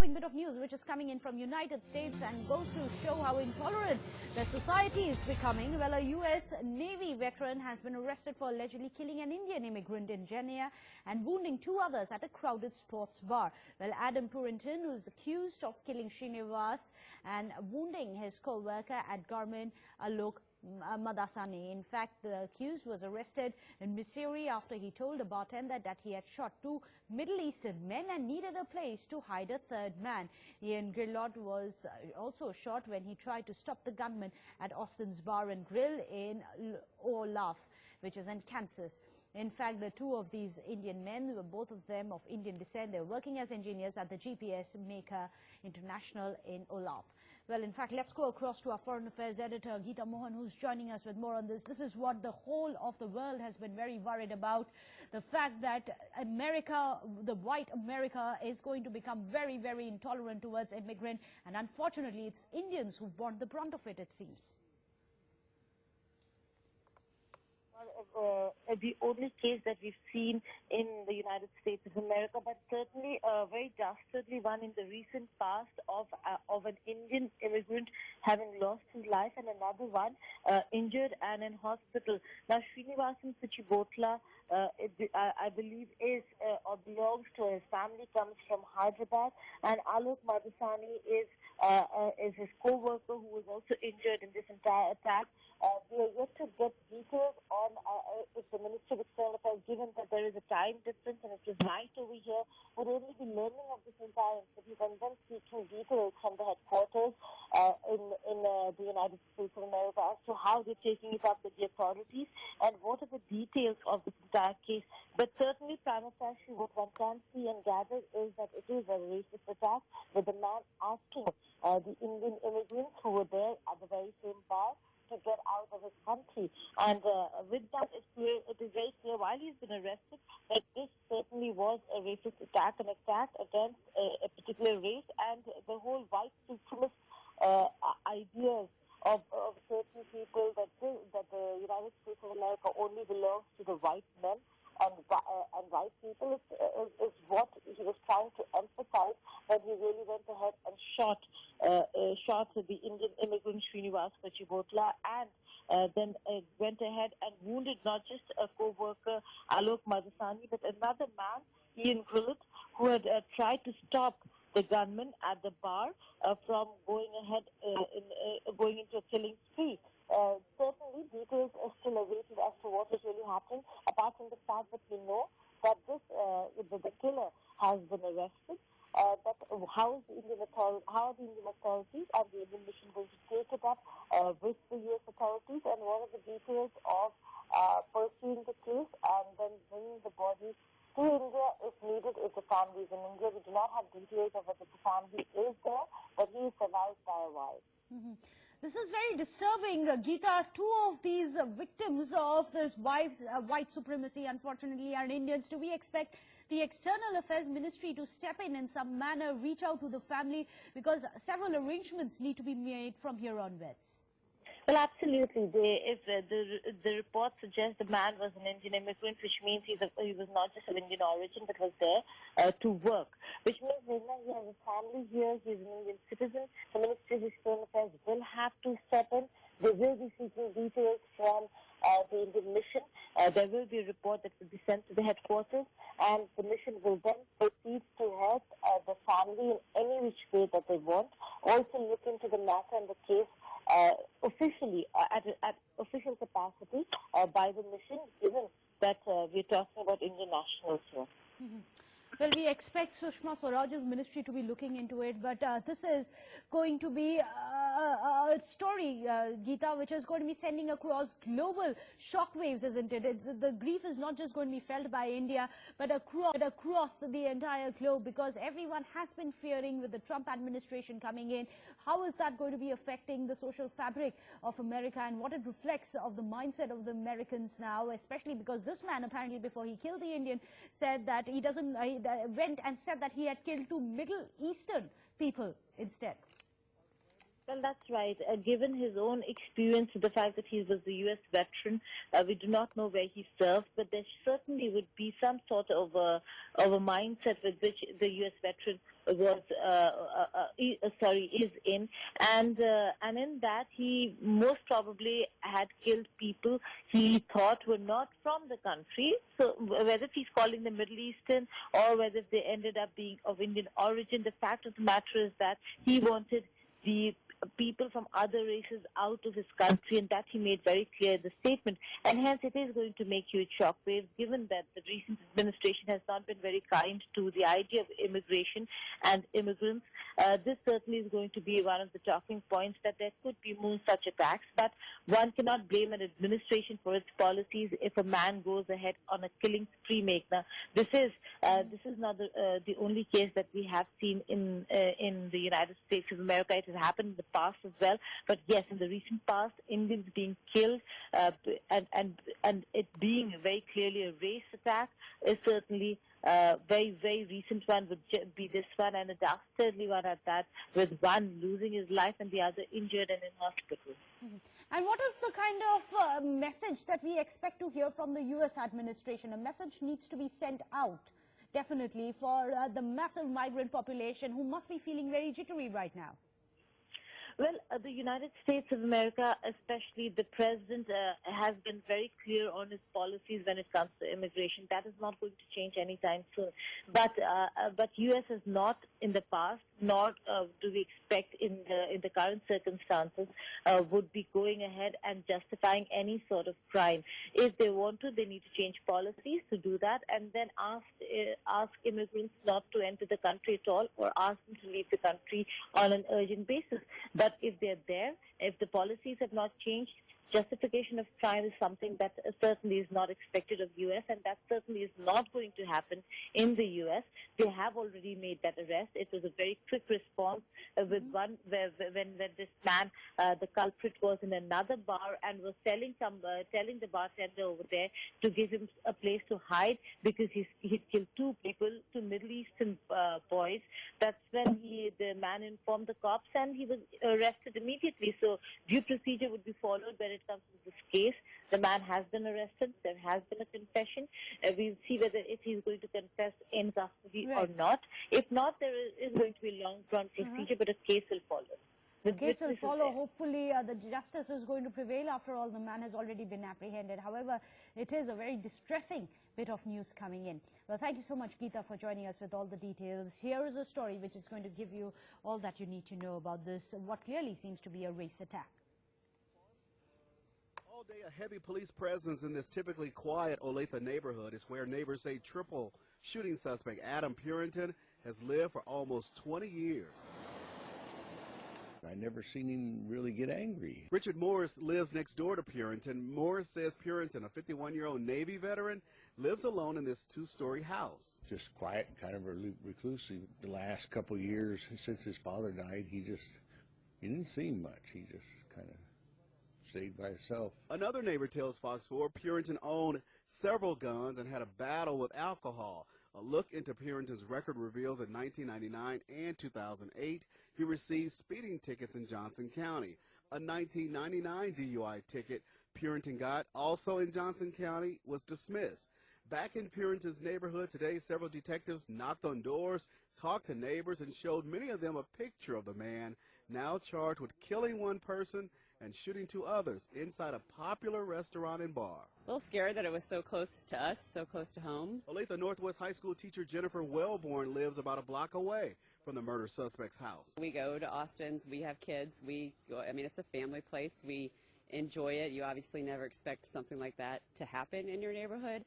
disturbing bit of news which is coming in from United States and goes to show how intolerant the society is becoming. Well, a U.S. Navy veteran has been arrested for allegedly killing an Indian immigrant in Chennai and wounding 2 others at a crowded sports bar. Well, Adam Purinton, who is accused of killing Srinivas and wounding his co-worker at Garmin, Alok Madasani. In fact, the accused was arrested in Missouri after he told a bartender that he had shot 2 Middle Eastern men and needed a place to hide a 3rd man. Grillot was also shot when he tried to stop the gunman at Austin's Bar and Grille in Olathe, which is in Kansas. In fact, the 2 of these Indian men were both of them of Indian descent. They were working as engineers at the GPS maker International in Olathe. Well, in fact, let's go across to our foreign affairs editor, Geeta Mohan, who's joining us with more on this. This is what the whole of the world has been very worried about. The fact that America, the white America, is going to become very, very intolerant towards immigrant. And unfortunately, it's Indians who borne the brunt of it, it seems. The only case that we've seen in the United States of America, but certainly a very dastardly one in the recent past of an Indian immigrant having lost his life and another one injured and in hospital. Now, Srinivas Kuchibhotla, I believe, is or belongs to his family, comes from Hyderabad, and Alok Madasani is his co-worker who was also injured in this entire attack. We are yet to get details on if the Minister of External Affairs, given that there is a time difference and it is night over here, would only be learning of this entire incident and then seeking details from the headquarters in the United States of America as to how they're taking it up with the authorities and what are the details of this entire case. But certainly, prima facie, what one can see and gather is that it is a racist attack, with the man asking the Indian immigrants who were there at the very same bar to get out of his country. And with that, it is very clear, while he's been arrested, that this certainly was a racist attack, an attack against a particular race, and the whole white supremacist ideas of certain people that the United States of America only belongs to the white men and white people is what he was trying to emphasize when he really went ahead and shot the Indian immigrant Srinivas Kuchibhotla and then went ahead and wounded not just a co-worker, Alok Madasani, but another man, Grillot, who had tried to stop the gunman at the bar from going ahead going into a killing spree. Certainly, details are still awaited as to what is really happening, apart from the fact that we know that the killer has been arrested. But how are the Indian authorities and the Indian mission going to take it up with the U.S. authorities, and what are the details of pursuing the case and then bringing the body to India if needed, if the family is in India? We do not have details of whether the family is there, but he is survived by a wife. This is very disturbing, Geeta. 2 of these victims of this white supremacy, unfortunately, are Indians. Do we expect the External Affairs Ministry to step in some manner, reach out to the family, because several arrangements need to be made from here onwards? Well, absolutely. If the report suggests the man was an Indian immigrant, which means he was not just of Indian origin, but was there to work, which means he has a family here, he's an Indian citizen. The Ministry of External Affairs will have to step in. They will be seeking details from the Indian mission. There will be a report that will be sent to the headquarters, and the mission will then proceed to help the family in any which way that they want. Also look into the matter and the case officially, at official capacity by the mission, given that we're talking about Indian nationals here. Well, we expect Sushma Swaraj's ministry to be looking into it, but this is going to be a story, Geeta, which is going to be sending across global shockwaves, isn't it? The grief is not just going to be felt by India, but across the entire globe, because everyone has been fearing with the Trump administration coming in, how is that going to be affecting the social fabric of America and what it reflects of the mindset of the Americans now, especially because this man, apparently before he killed the Indian, said that he went and said that he had killed 2 Middle Eastern people instead. Well, that's right. Given his own experience, the fact that he was a U.S. veteran, we do not know where he served, but there certainly would be some sort of a mindset with which the U.S. veteran was is in, and in that he most probably had killed people he thought were not from the country. So whether he's calling them Middle Eastern or whether they ended up being of Indian origin, the fact of the matter is that he wanted the people from other races out of his country, and that he made very clear in the statement. And hence it is going to make huge shockwaves, given that the recent administration has not been very kind to the idea of immigration and immigrants. This certainly is going to be one of the talking points, that there could be more such attacks, but one cannot blame an administration for its policies if a man goes ahead on a killing spree. Now, this is not the only case that we have seen in the United States of America. It has happened in the past as well, but yes, in the recent past, Indians being killed and it being very clearly a race attack is certainly very, very recent one would be this one, and a dastardly one at that, with one losing his life and the other injured and in hospital. Mm-hmm. And what is the kind of message that we expect to hear from the U.S. administration? A message needs to be sent out, definitely, for the massive migrant population who must be feeling very jittery right now. Well, the United States of America, especially the president, has been very clear on his policies when it comes to immigration. That is not going to change anytime soon. But U.S. has not in the past, nor do we expect in the current circumstances, would be going ahead and justifying any sort of crime. If they want to, they need to change policies to do that, and then ask immigrants not to enter the country at all, or ask them to leave the country on an urgent basis. But if they're there, if the policies have not changed, justification of crime is something that certainly is not expected of U.S., and that certainly is not going to happen in the U.S. They have already made that arrest. It was a very quick response with one when this man, the culprit, was in another bar and was telling the bartender over there to give him a place to hide because he'd killed two people, two Middle Eastern boys. That's when the man informed the cops, and he was arrested immediately. So due procedure would be followed when it comes to this case. The man has been arrested. There has been a confession. We'll see whether if he's going to confess in custody or not. If not, there is going to be a long-drawn procedure, but a case will follow. The case will follow. Hopefully, the justice is going to prevail. After all, the man has already been apprehended. However, it is a very distressing bit of news coming in. Well, thank you so much, Geeta, for joining us with all the details. Here is a story which is going to give you all that you need to know about this, what clearly seems to be a race attack. All day, a heavy police presence in this typically quiet Olathe neighborhood is where neighbors say triple shooting suspect Adam Purinton has lived for almost 20 years. I never seen him really get angry. Richard Morris lives next door to Purinton. Morris says Purinton, a 51-year-old Navy veteran, lives alone in this two-story house. Just quiet, kind of reclusive. The last couple of years since his father died, he didn't see him much. He just kind of stayed by himself. Another neighbor tells Fox 4 Purinton owned several guns and had a battle with alcohol. A look into Purinton's record reveals in 1999 and 2008, he received speeding tickets in Johnson County. A 1999 DUI ticket Purinton got, also in Johnson County, was dismissed. Back in Purinton's neighborhood today, several detectives knocked on doors, talked to neighbors, and showed many of them a picture of the man now charged with killing one person and shooting two others inside a popular restaurant and bar. A little scared that it was so close to us, so close to home. Olathe Northwest High School teacher Jennifer Wellborn lives about a block away from the murder suspect's house. We go to Austin's, we have kids, it's a family place, we enjoy it. You obviously never expect something like that to happen in your neighborhood.